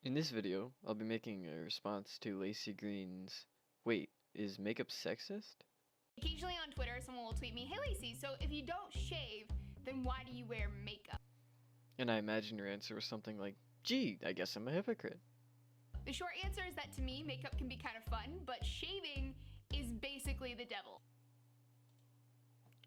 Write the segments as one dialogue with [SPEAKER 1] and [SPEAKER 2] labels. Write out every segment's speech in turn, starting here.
[SPEAKER 1] In this video, I'll be making a response to Lacey Green's "Wait, is makeup sexist?"
[SPEAKER 2] Occasionally on Twitter, someone will tweet me, "Hey Lacey, so if you don't shave, then why do you wear makeup?"
[SPEAKER 1] And I imagine your answer was something like, "Gee, I guess I'm a hypocrite."
[SPEAKER 2] The short answer is that to me, makeup can be kind of fun, but shaving is basically the devil.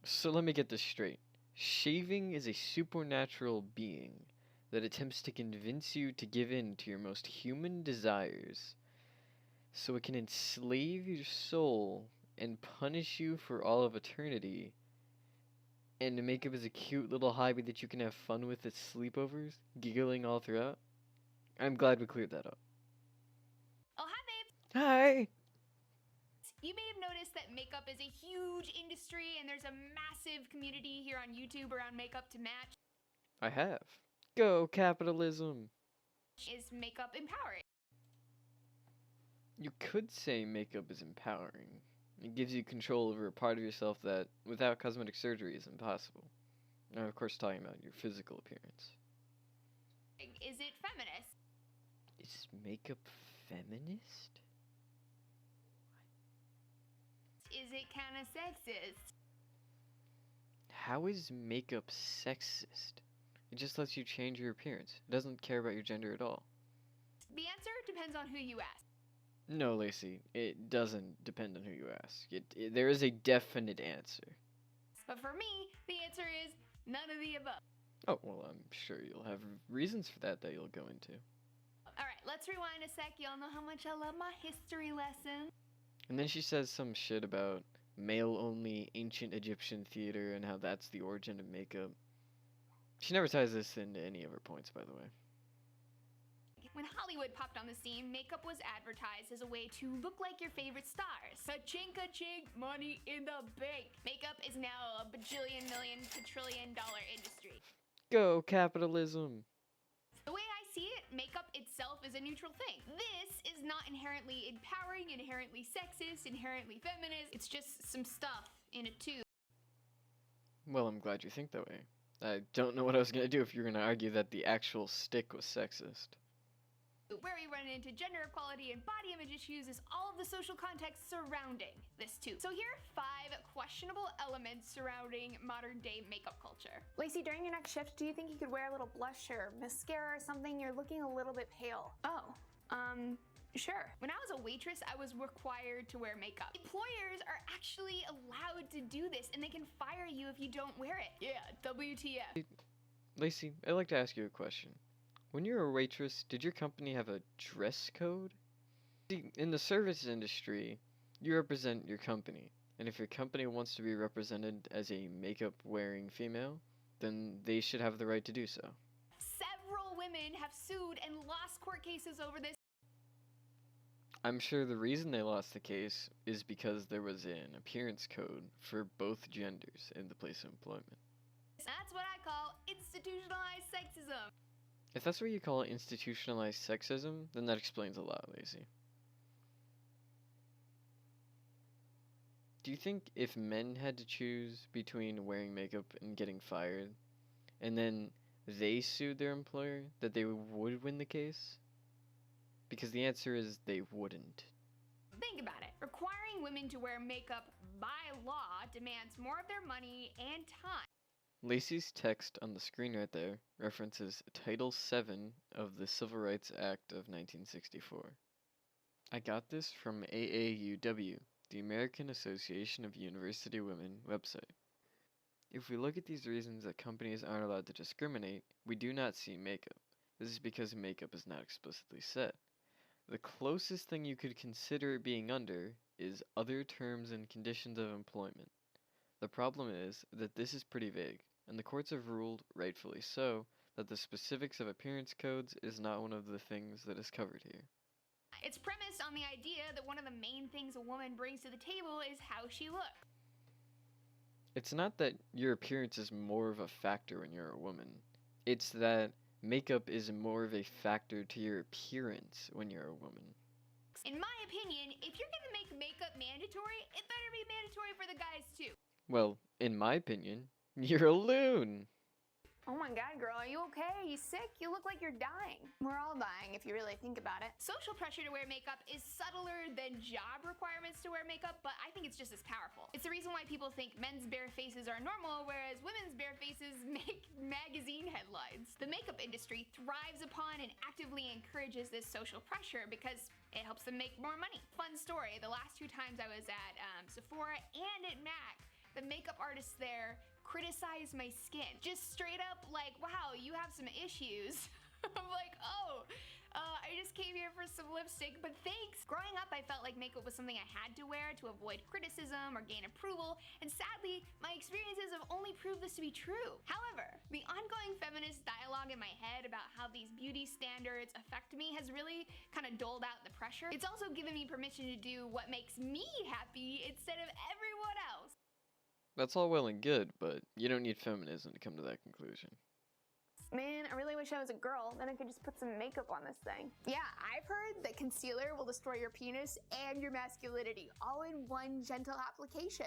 [SPEAKER 1] So let me get this straight. Shaving is a supernatural being that attempts to convince you to give in to your most human desires so it can enslave your soul and punish you for all of eternity. And makeup is a cute little hobby that you can have fun with at sleepovers, giggling all throughout. I'm glad we cleared that up.
[SPEAKER 2] Oh, hi babes!
[SPEAKER 1] Hi!
[SPEAKER 2] You may have noticed that makeup is a huge industry and there's a massive community here on YouTube around makeup to match.
[SPEAKER 1] I have. Go capitalism!
[SPEAKER 2] Is makeup empowering?
[SPEAKER 1] You could say makeup is empowering. It gives you control over a part of yourself that, without cosmetic surgery, is impossible. Now, of course, talking about your physical appearance.
[SPEAKER 2] Is it feminist?
[SPEAKER 1] Is makeup feminist?
[SPEAKER 2] Is it kind of sexist?
[SPEAKER 1] How is makeup sexist? It just lets you change your appearance. It doesn't care about your gender at all.
[SPEAKER 2] The answer depends on who you ask.
[SPEAKER 1] No, Lacey, it doesn't depend on who you ask. There is a definite answer.
[SPEAKER 2] But for me, the answer is none of the above.
[SPEAKER 1] Oh, well, I'm sure you'll have reasons for that you'll go into.
[SPEAKER 2] Alright, let's rewind a sec. Y'all know how much I love my history lesson.
[SPEAKER 1] And then she says some shit about male-only ancient Egyptian theater and how that's the origin of makeup. She never ties this into any of her points, by the way.
[SPEAKER 2] When Hollywood popped on the scene, makeup was advertised as a way to look like your favorite stars. Ka-ching, money in the bank. Makeup is now a bajillion million quadrillion dollar industry.
[SPEAKER 1] Go capitalism!
[SPEAKER 2] The way I see it, makeup itself is a neutral thing. This is not inherently empowering, inherently sexist, inherently feminist. It's just some stuff in a tube.
[SPEAKER 1] Well, I'm glad you think that way. I don't know what I was gonna do if you were gonna argue that the actual stick was sexist.
[SPEAKER 2] Where we run into gender equality and body image issues is all of the social context surrounding this too. So here are 5 questionable elements surrounding modern day makeup culture.
[SPEAKER 3] Lacey, during your next shift, do you think you could wear a little blush or mascara or something? You're looking a little bit pale.
[SPEAKER 2] Oh, sure. When I was a waitress, I was required to wear makeup. Employers are actually allowed to do this and they can fire you if you don't wear it. Yeah, WTF.
[SPEAKER 1] Lacey, I'd like to ask you a question. When you were a waitress, did your company have a dress code? See, in the service industry, you represent your company, and if your company wants to be represented as a makeup-wearing female, then they should have the right to do so.
[SPEAKER 2] Several women have sued and lost court cases over this.
[SPEAKER 1] I'm sure the reason they lost the case is because there was an appearance code for both genders in the place of employment.
[SPEAKER 2] That's what I call institutionalized sexism.
[SPEAKER 1] If that's what you call institutionalized sexism, then that explains a lot, Lacey. Do you think if men had to choose between wearing makeup and getting fired, and then they sued their employer, that they would win the case? Because the answer is they wouldn't.
[SPEAKER 2] Think about it. Requiring women to wear makeup by law demands more of their money and time.
[SPEAKER 1] Lacey's text on the screen right there references Title VII of the Civil Rights Act of 1964. I got this from AAUW, the American Association of University Women website. If we look at these reasons that companies aren't allowed to discriminate, we do not see makeup. This is because makeup is not explicitly said. The closest thing you could consider it being under is other terms and conditions of employment. The problem is that this is pretty vague, and the courts have ruled, rightfully so, that the specifics of appearance codes is not one of the things that is covered here.
[SPEAKER 2] It's premised on the idea that one of the main things a woman brings to the table is how she looks.
[SPEAKER 1] It's not that your appearance is more of a factor when you're a woman. It's that makeup is more of a factor to your appearance when you're a woman.
[SPEAKER 2] In my opinion, if you're gonna make makeup mandatory, it better be mandatory for the guys too.
[SPEAKER 1] Well, in my opinion, you're a loon!
[SPEAKER 3] Oh my god, girl, are you okay? Are you sick? You look like you're dying. We're all dying if you really think about it.
[SPEAKER 2] Social pressure to wear makeup is subtler than job requirements to wear makeup, but I think it's just as powerful. It's the reason why people think men's bare faces are normal, whereas women's bare faces make magazine headlines. The makeup industry thrives upon and actively encourages this social pressure because it helps them make more money. Fun story, the last 2 times I was at Sephora and at MAC, the makeup artists there criticized my skin. Just straight up like, wow, you have some issues. I'm like, oh, I just came here for some lipstick, but thanks. Growing up, I felt like makeup was something I had to wear to avoid criticism or gain approval, and sadly, my experiences have only proved this to be true. However, the ongoing feminist dialogue in my head about how these beauty standards affect me has really kind of dulled out the pressure. It's also given me permission to do what makes me happy instead of everyone else.
[SPEAKER 1] That's all well and good, but you don't need feminism to come to that conclusion.
[SPEAKER 3] Man, I really wish I was a girl, then I could just put some makeup on this thing. Yeah, I've heard that concealer will destroy your penis and your masculinity, all in one gentle application.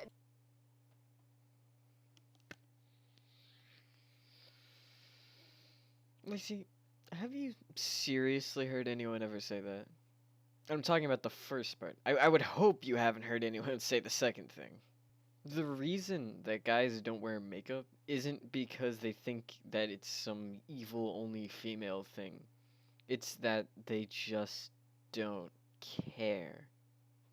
[SPEAKER 1] Laci, have you seriously heard anyone ever say that? I'm talking about the first part. I would hope you haven't heard anyone say the second thing. The reason that guys don't wear makeup isn't because they think that it's some evil only female thing. It's that they just don't care.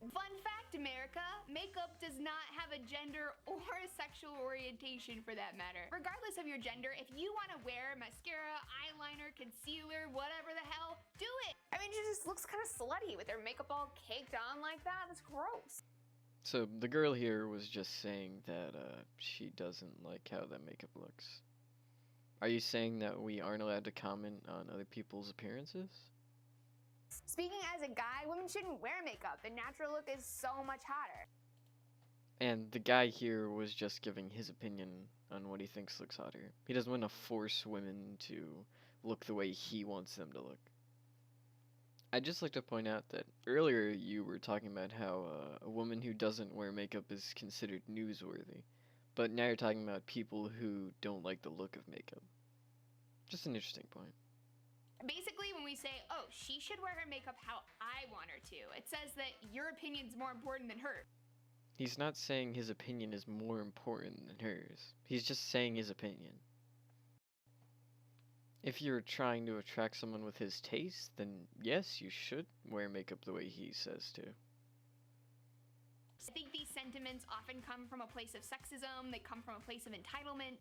[SPEAKER 2] Fun fact, America, makeup does not have a gender or a sexual orientation for that matter. Regardless of your gender, if you want to wear mascara, eyeliner, concealer, whatever the hell, do it.
[SPEAKER 3] I mean, she just looks kind of slutty with her makeup all caked on like that. That's gross.
[SPEAKER 1] So the girl here was just saying that she doesn't like how that makeup looks. Are you saying that we aren't allowed to comment on other people's appearances?
[SPEAKER 3] Speaking as a guy, women shouldn't wear makeup. The natural look is so much hotter.
[SPEAKER 1] And the guy here was just giving his opinion on what he thinks looks hotter. He doesn't want to force women to look the way he wants them to look. I'd just like to point out that earlier you were talking about how a woman who doesn't wear makeup is considered newsworthy, but now you're talking about people who don't like the look of makeup. Just an interesting point.
[SPEAKER 2] Basically, when we say, oh, she should wear her makeup how I want her to, it says that your opinion's more important than hers.
[SPEAKER 1] He's not saying his opinion is more important than hers. He's just saying his opinion. If you're trying to attract someone with his taste, then yes, you should wear makeup the way he says to.
[SPEAKER 2] I think these sentiments often come from a place of sexism, they come from a place of entitlement.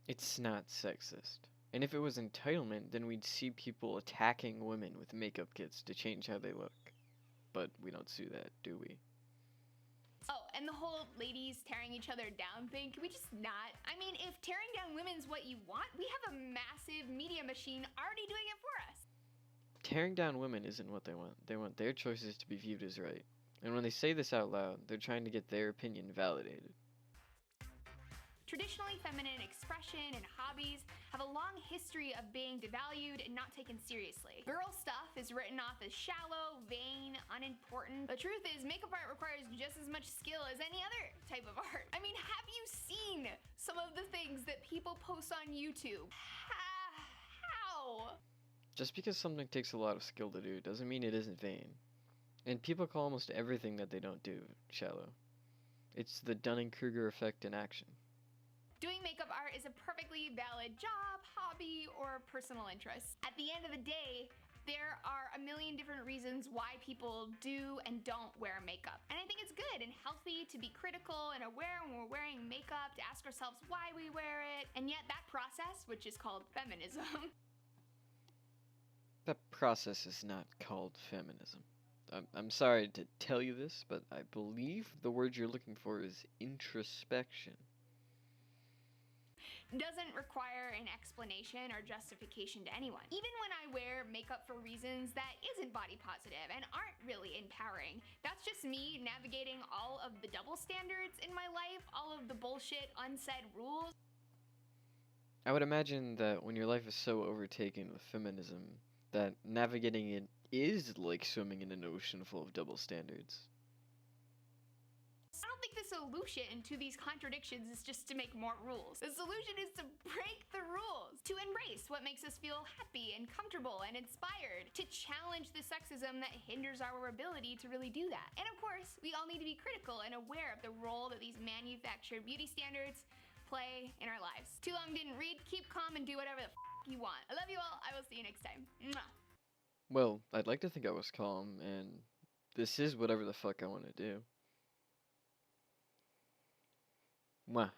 [SPEAKER 1] It's not sexist. And if it was entitlement, then we'd see people attacking women with makeup kits to change how they look. But we don't see that, do we?
[SPEAKER 2] Oh, and the whole ladies tearing each other down thing, can we just not? I mean, if tearing down women's what you want, we have a massive media machine already doing it for us.
[SPEAKER 1] Tearing down women isn't what they want. They want their choices to be viewed as right. And when they say this out loud, they're trying to get their opinion validated.
[SPEAKER 2] Traditionally feminine expression and hobbies have a long history of being devalued and not taken seriously. Girl stuff is written off as shallow, vain, unimportant. The truth is, makeup art requires just as much skill as any other type of art. I mean, have you seen some of the things that people post on YouTube? How?
[SPEAKER 1] Just because something takes a lot of skill to do doesn't mean it isn't vain. And people call almost everything that they don't do shallow. It's the Dunning-Kruger effect in action.
[SPEAKER 2] Doing makeup art is a perfectly valid job, hobby, or personal interest. At the end of the day, there are a million different reasons why people do and don't wear makeup. And I think it's good and healthy to be critical and aware when we're wearing makeup, to ask ourselves why we wear it. And yet that process, which is called feminism.
[SPEAKER 1] That process is not called feminism. I'm sorry to tell you this, but I believe the word you're looking for is introspection.
[SPEAKER 2] Doesn't require an explanation or justification to anyone. Even when I wear makeup for reasons that isn't body positive and aren't really empowering, that's just me navigating all of the double standards in my life, all of the bullshit unsaid rules.
[SPEAKER 1] I would imagine that when your life is so overtaken with feminism, that navigating it is like swimming in an ocean full of double standards.
[SPEAKER 2] I don't think the solution to these contradictions is just to make more rules. The solution is to break the rules, to embrace what makes us feel happy and comfortable and inspired, to challenge the sexism that hinders our ability to really do that. And of course, we all need to be critical and aware of the role that these manufactured beauty standards play in our lives. Too long didn't read. Keep calm and do whatever the you want. I love you all. I will see you next time. Mwah.
[SPEAKER 1] Well, I'd like to think I was calm, and this is whatever the fuck I want to do. Mwah.